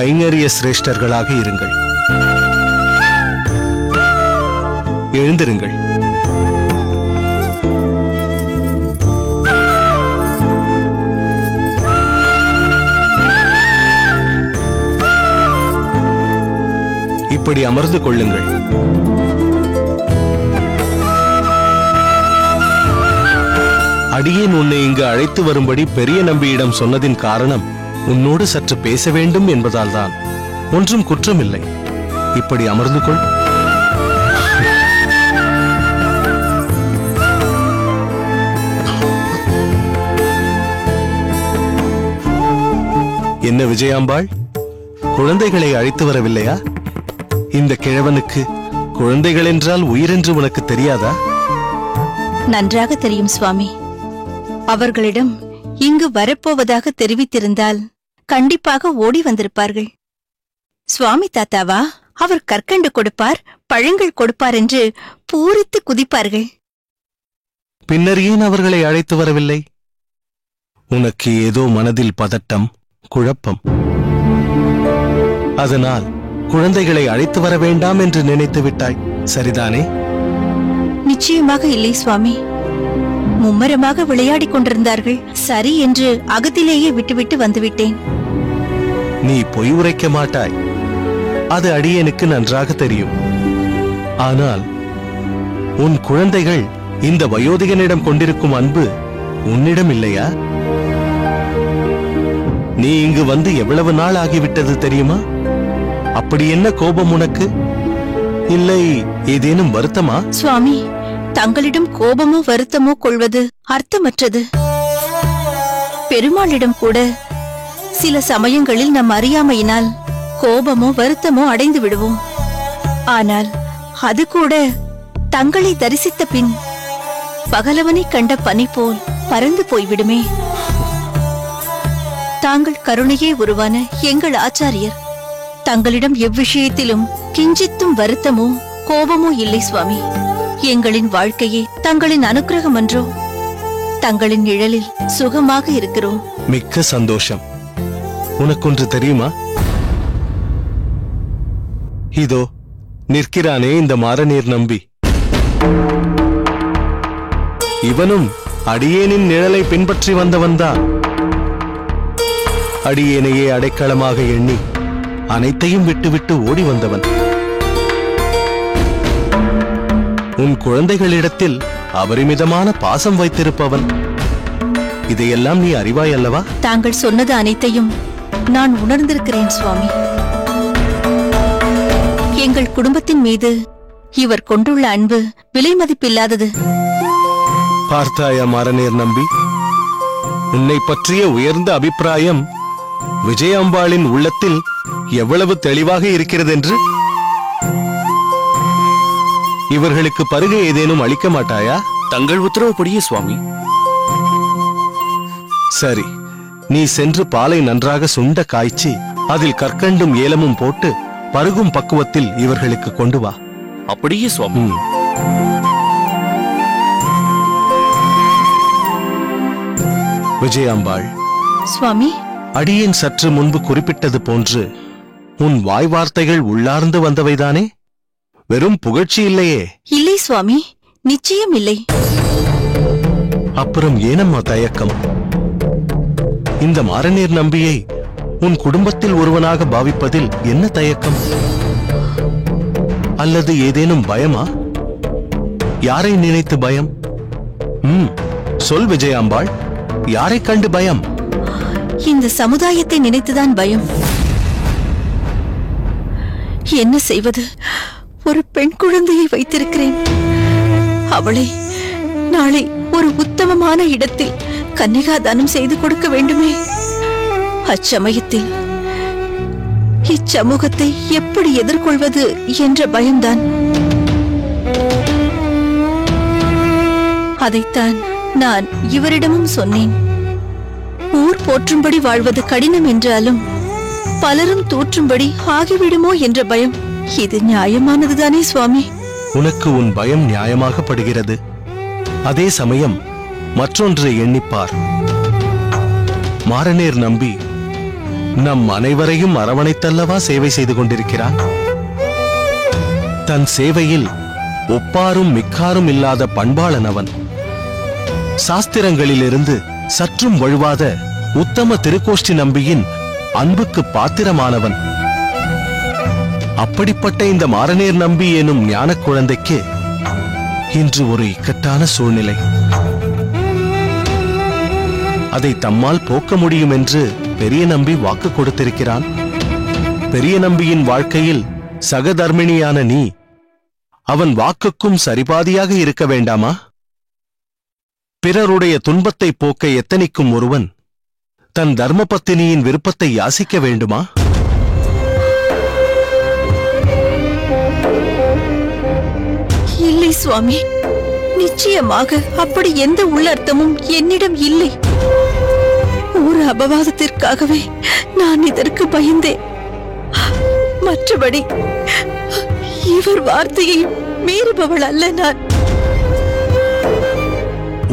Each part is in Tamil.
கைங்கரிய சிரேஷ்டர்களாக இருங்கள். எழுந்திருங்கள். இப்படி அமர்ந்து கொள்ளுங்கள். அடியேன் உன்னை இங்கு அழைத்து வரும்படி பெரிய நம்பியிடம் சொன்னதின் காரணம் உன்னோடு சற்று பேச வேண்டும் என்பதால் தான். ஒன்றும் குற்றமில்லை. இப்படி அமர்ந்து கொள். என்ன விஜயாம்பாள், குழந்தைகளை அழைத்து வரவில்லையா? இந்த கிழவனுக்கு குழந்தைகள் என்றால் உயிரென்று உனக்கு தெரியாதா? நன்றாக தெரியும் சுவாமி. அவர்களிடம் இங்கு வரப்போவதாக தெரிவித்திருந்தால் கண்டிப்பாக ஓடி வந்திருப்பார்கள். சுவாமி தாத்தாவா, அவர் கற்கண்டு கொடுப்பார், பழங்கள் கொடுப்பார் என்று பூரித்து குதிப்பார்கள். பின்னர் ஏன் அவர்களை அழைத்து வரவில்லை? உனக்கு ஏதோ மனதில் பதட்டம், குழப்பம். அதனால் குழந்தைகளை அழைத்து வர வேண்டாம் என்று நினைத்து விட்டாய், சரிதானே? நிச்சயமாக இல்லை சுவாமி. மும்மரமாக விளையாடிக் கொண்டிருந்தார்கள். சரி என்று அகத்திலேயே விட்டுவிட்டு வந்துவிட்டேன். நீ பொய் உரைக்க மாட்டாய், அது அடியேனுக்கு நன்றாக தெரியும். ஆனால் உன் குழந்தைகள் இந்த வயோதிகனிடம் கொண்டிருக்கும் அன்பு உன்னிடம் இல்லையா? நீ இங்கு வந்து எவ்வளவு நாள் ஆகிவிட்டது தெரியுமா? அப்படி என்ன கோபம் உனக்கு? இல்லை ஏதேனும் வருத்தமா? சுவாமி, தங்களிடம் கோபமோ வருத்தமோ கொள்வது அர்த்தமற்றது. பெருமாளிடம் கூட சில சமயங்களில் நம் அறியாமையினால் கோபமோ வருத்தமோ அடைந்து விடுவோம். ஆனால் அது கூட தங்களை தரிசித்த பின் பகலவனை கண்ட பனி போல் பறந்து போய்விடுமே. தாங்கள் கருணையே உருவான எங்கள் ஆச்சாரியர். தங்களிடம் எவ்விஷயத்திலும் கிஞ்சித்தும் வருத்தமோ கோபமோ இல்லை சுவாமி. எங்களின் வாழ்க்கையே தங்களின் அனுக்கிரகம் அன்றோ? தங்களின் நிழலில் சுகமாக இருக்கிறோம். மிக்க சந்தோஷம். உனக்கொன்று தெரியுமா? இதோ நிற்கிறானே இந்த மாரநீர் நம்பி, இவனும் அடியேனின் நிழலை பின்பற்றி வந்தவன்தான். அடியேனையே அடைக்கலமாக எண்ணி அனைத்தையும் விட்டுவிட்டு ஓடி வந்தவன். உன் குழந்தைகளிடத்தில் அபரிமிதமான பாசம் வைத்திருப்பவன். இதையெல்லாம் நீ அறிவாய் அல்லவா? தாங்கள் சொன்னது அனைத்தையும் நான் உணர்ந்திருக்கிறேன் சுவாமி. எங்கள் குடும்பத்தின் மீது இவர் கொண்டுள்ள அன்பு விலை மதிப்பில்லாதது. பார்த்தாயா மாரநீர் நம்பி, உன்னை பற்றிய உயர்ந்த அபிப்பிராயம் விஜயாம்பாளின் உள்ளத்தில் எவ்வளவு தெளிவாக இருக்கிறதென்று. இவர்களுக்கு பருகை ஏதேனும் அளிக்க மாட்டாயா? தங்கள் உத்தரவுப்படியே சுவாமி. சரி, நீ சென்று பாலை நன்றாக சுண்ட காய்ச்சி அதில் கற்கண்டும் ஏலமும் போட்டு பருகும் பக்குவத்தில் இவர்களுக்கு கொண்டு வா. அப்படியே சுவாமி. விஜயாம்பாள், சுவாமி, அடியேன் சற்று முன்பு குறிப்பிட்டது போன்று உன் வாய் வார்த்தைகள் உள்ளார்ந்து வந்தவைதானே? வெறும் புகழ்ச்சி இல்லையே? இல்லை சுவாமி, நிச்சயம் இல்லை. அப்புறம் ஏனம்மா தயக்கம்? இந்த மாரநீர் நம்பியை உன் குடும்பத்தில் ஒருவனாக பாவிப்பதில் என்ன தயக்கம்? அல்லது ஏதேனும் பயமா? யாரை நினைத்து பயம்? சொல் விஜயாம்பாள், யாரை கண்டு பயம்? இந்த சமுதாயத்தை நினைத்துதான் பயம். என்ன செய்வது? ஒரு பெண் குழந்தையை வைத்திருக்கிறேன். அவளை நாளை ஒரு உத்தமமான இடத்தில் கன்னிகாதானம் செய்து கொடுக்க வேண்டுமே. அச்சமயத்தில் இச்சமூகத்தை எப்படி எதிர்கொள்வது என்ற பயம்தான். அதைத்தான் நான் இவரிடமும் சொன்னேன். ஊர் போற்றும்படி வாழ்வது கடினம் என்றாலும் பலரும் தோற்றும்படி ஆகிவிடுமோ என்ற பயம். இது நியாயமானதுதானே சுவாமி? உனக்கு உன் பயம் நியாயமாக படுகிறது. அதே சமயம் மற்றொன்றை எண்ணிப்பார். மாரநீர் நம்பி நம் அனைவரையும் அரவணைத்தல்லவா சேவை செய்து கொண்டிருக்கிறான். தன் சேவையில் ஒப்பாரும் மிக்காரும் இல்லாத பண்பாளன் அவன். சாஸ்திரங்களிலிருந்து சற்றும் வழுவாத உத்தம திருக்கோஷ்டி நம்பியின் அன்புக்கு பாத்திரமானவன். அப்படிப்பட்ட இந்த மாரநேர் நம்பி எனும் ஞான குழந்தைக்கு இன்று ஒரு இக்கட்டான சூழ்நிலை. அதை தம்மால் போக்க முடியும் என்று பெரிய நம்பி வாக்கு கொடுத்திருக்கிறான். பெரிய நம்பியின் வாழ்க்கையில் சகதர்மிணியான நீ அவன் வாக்குக்கும் சரிபாதியாக இருக்க வேண்டாமா? பிறருடைய துன்பத்தை போக்க எத்தனிக்கும் ஒருவன் தன் தர்மபத்தினியின் விருப்பத்தை யாசிக்க வேண்டுமா? இல்லை சுவாமி, நிச்சயமாக அப்படி எந்த உள்ளர்த்தமும் என்னிடம் இல்லை. ஒரு அபவாதத்திற்காகவே நான் இதற்கு பயந்தேன். மற்றபடி இவர் வார்த்தையை மீறுபவள் அல்ல நான்.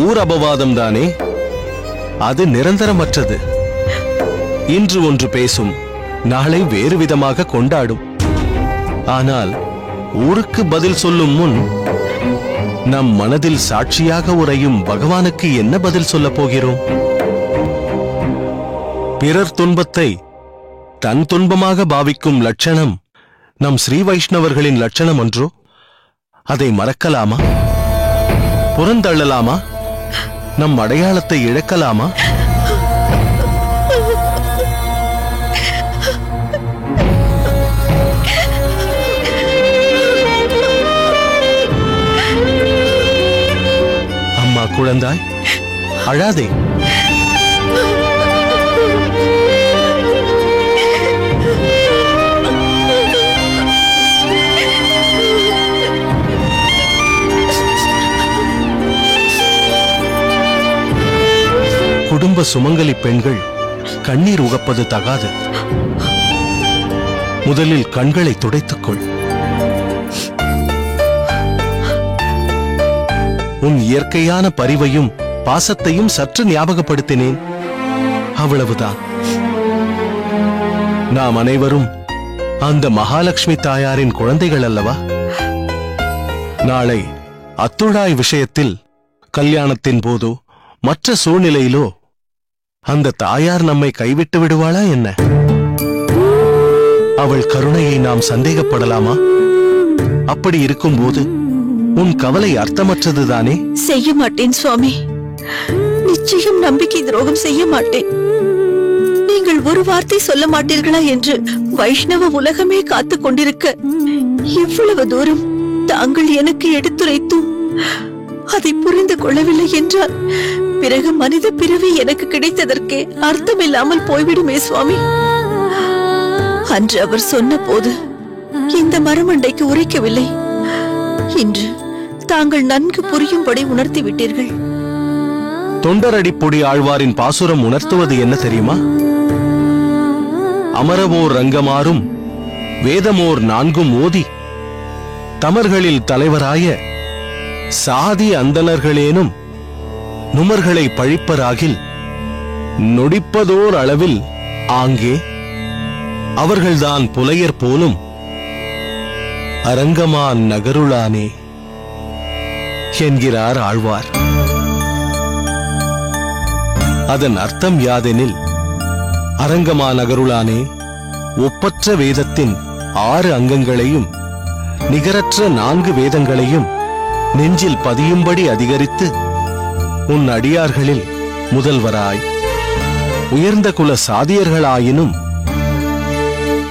ஊர் அபவாதம் தானே, அது நிரந்தரமற்றது. இன்று ஒன்று பேசும், நாளை வேறு விதமாக கொண்டாடும். ஆனால் ஊருக்கு பதில் சொல்லும் முன் நம் மனதில் சாட்சியாக உறையும் பகவானுக்கு என்ன பதில் சொல்லப் போகிறோம்? பிறர் துன்பத்தை தன் துன்பமாக பாவிக்கும் லட்சணம் நம் ஸ்ரீ வைஷ்ணவர்களின் லட்சணம் ஒன்றோ? அதை மறக்கலாமா? புறந்தள்ளலாமா? நம் அடையாளத்தை இழக்கலாமா? அம்மா குழந்தாய், அழாதே. குடும்ப சுமங்கலி பெண்கள் கண்ணீர் உகப்பது தகாது. முதலில் கண்களை துடைத்துக்கொள். உன் இயற்கையான பரிவையும் பாசத்தையும் சற்று ஞாபகப்படுத்தினேன், அவ்வளவுதான். நாம் அனைவரும் அந்த மகாலட்சுமி தாயாரின் குழந்தைகள் அல்லவா? நாளை அத்துழாய் விஷயத்தில், கல்யாணத்தின் போதோ மற்ற சூழ்நிலையிலோ அந்த தாயார் நம்மை கைவிட்டு விடுவாளா என்ன? அவள் கருணையை நாம் சந்தேகப்படலாமா? அப்படி இருக்கும்போது உன் கவலை அர்த்தமற்றதுதானே? செய்ய மாட்டேன் சுவாமி, நிச்சயம் நம்பிக்கை துரோகம் செய்ய மாட்டேன். நீங்கள் ஒரு வார்த்தை சொல்ல மாட்டீர்களா என்று வைஷ்ணவ உலகமே காத்துக் கொண்டிருக்க இவ்வளவு தூரம் தாங்கள் எனக்கு எடுத்துரைத்தும் அதை புரிந்து கொள்ளவில்லை என்றால் பிறகு மனித பிறவி எனக்கு கிடைத்ததற்கே அர்த்தமில்லாமல் போய்விடுமே சுவாமி. அன்று அவர் சொன்ன போது இந்த மரமண்டைக்கு உரைக்கவில்லை. இன்று தாங்கள் நன்கு புரியும்படி உணர்த்தி விட்டீர்கள். தொண்டரடிப்பொடி ஆழ்வாரின் பாசுரம் உணர்த்துவது என்ன தெரியுமா? அமரவோர் ரங்கமாறும் வேதமோர் நான்கும் ஓதி தமர்களில் தலைவராய சாதி அந்தணர்களேனும் நுமர்களை பழிப்பராகில் நொடிப்பதோர் அளவில் ஆங்கே அவர்கள்தான் புலையர் போலும் அரங்கமான் நகருளானே என்கிறார் ஆழ்வார். அதன் அர்த்தம் யாதெனில், அரங்கமா நகருளானே ஒப்பற்ற வேதத்தின் 6 அங்கங்களையும் நிகரற்ற 4 வேதங்களையும் நெஞ்சில் பதியும்படி அதிகரித்து உன் அடியார்களில் முதல்வராய் உயர்ந்த குல சாதியர்களாயினும்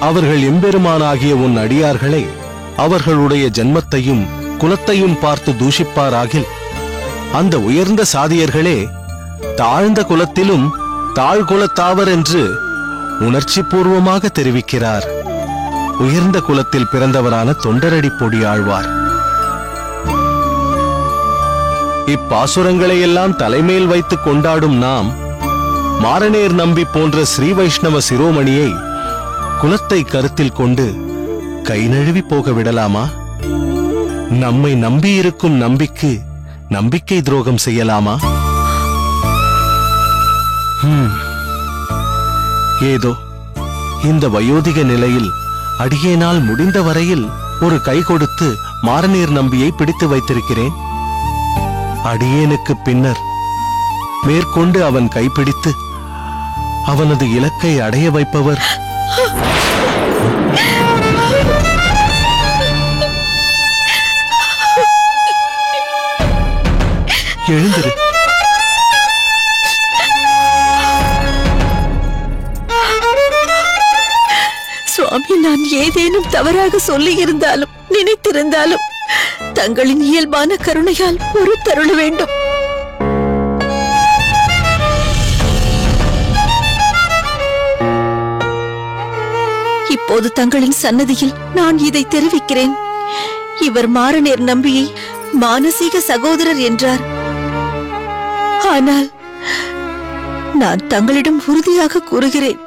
அவர்கள் எம்பெருமானாகிய உன் அடியார்களை அவர்களுடைய ஜன்மத்தையும் குலத்தையும் பார்த்து தூஷிப்பாராகில் அந்த உயர்ந்த சாதியர்களே தாழ்ந்த குலத்திலும் தாழ்குலத்தாவர் என்று உணர்ச்சி பூர்வமாக தெரிவிக்கிறார் உயர்ந்த குலத்தில் பிறந்தவரான தொண்டரடிப்பொடி ஆழ்வார். இப்பாசுரங்களை எல்லாம் தலைமேல் வைத்து கொண்டாடும் நாம் மாரநேர் நம்பி போன்ற ஸ்ரீ வைஷ்ணவ சிரோமணியை குலத்தை கருத்தில் கொண்டு கை நழுவி போக விடலாமா? நம்மை நம்பியிருக்கும் நம்பிக்கு நம்பிக்கை துரோகம் செய்யலாமா? ஏதோ இந்த வயோதிக நிலையில் அடியேனால் முடிந்த வரையில் ஒரு கை கொடுத்து மாரநீர் நம்பியை பிடித்து வைத்திருக்கிறேன். அடியேனுக்கு பின்னர் மேற்கொண்டு அவன் கைப்பிடித்து அவனது இலக்கை அடைய வைப்பவர் எழுந்திரு. சுவாமி, நான் ஏதேனும் தவறாக சொல்லியிருந்தாலும் நினைத்திருந்தாலும் தங்களின் இயல்பான கருணையால் ஒரு தருள வேண்டும். இப்போது தங்களின் சன்னதியில் நான் இதை தெரிவிக்கிறேன். இவர் மாரநேர் நம்பியை மானசீக சகோதரர் என்றார். ஆனால் நான் தங்களிடம் உறுதியாக கூறுகிறேன்,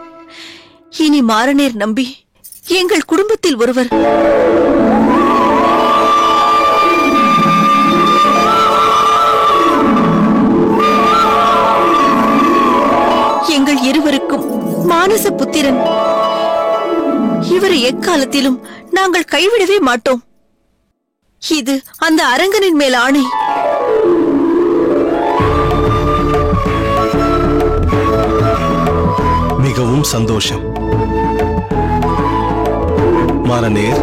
இனி மாரநேர் நம்பி எங்கள் குடும்பத்தில் ஒருவர். எங்கள் இருவருக்கும் மானச புத்திரன். இவரை எக்காலத்திலும் நாங்கள் கைவிடவே மாட்டோம். இது அந்த அரங்கனின் மேல் ஆணை. மிகவும் சந்தோஷம். மாரநேர்,